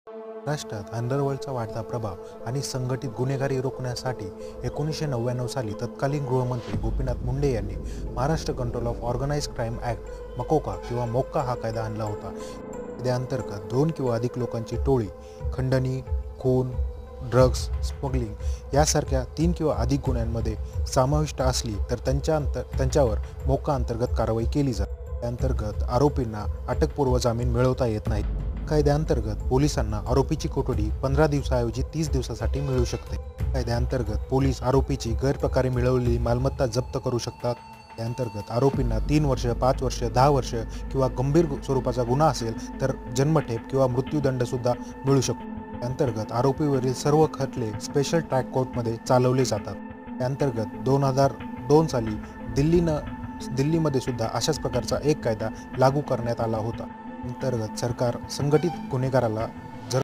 महाराष्ट्रात अंडरवर्ल्डचा वाढता प्रभाव आणि संघटित गुन्हेगारी रोखण्यासाठी 1999 साली तत्कालीन गृहमंत्री गोपीनाथ मुंडे यांनी Maharashtra control of organised crime act MCOCA किंवा मोक्का हा कायदा आणला होता. कायद्याअंतर्गत 2 किंवा अधिक लोकांची टोळी खंडणी, खून, ड्रग्ज, स्मगलिंग यासारख्या 3 किंवा अधिक गुन्ह्यांमध्ये समाविष्ट असली तर त्यांच्यावर मोक्का अंतर्गत कारवाई केली जाते. त्याअंतर्गत आरोपींना अटकपूर्व जामीन मिळवता येत नाही. कायद्याअंतर्गत पोलिसांना आरोपीची कोठडी 15 दिवसाऐवजी 30 दिवसासाठी मिळू शकते. कायद्याअंतर्गत पोलीस आरोपीची गैरप्रकारे मिळवलेली मालमत्ता जप्त करू शकतात. त्याअंतर्गत आरोपींना 3 वर्ष, 5 वर्ष, 10 वर्ष किंवा गंभीर स्वरूपाचा गुन्हा असेल तर जन्मठेप किंवा मृत्यूदंडसुद्धा मिळू शकतो. त्याअंतर्गत आरोपीवरील सर्व खटले स्पेशल ट्रॅक कोर्टमध्ये चालवले जातात. त्याअंतर्गत 2002 साली दिल्लीमध्ये सुद्धा अशाच प्रकारचा एक कायदा लागू करण्यात आला होता. अंतर्गत सरकार संघटित गुन्हेगाराला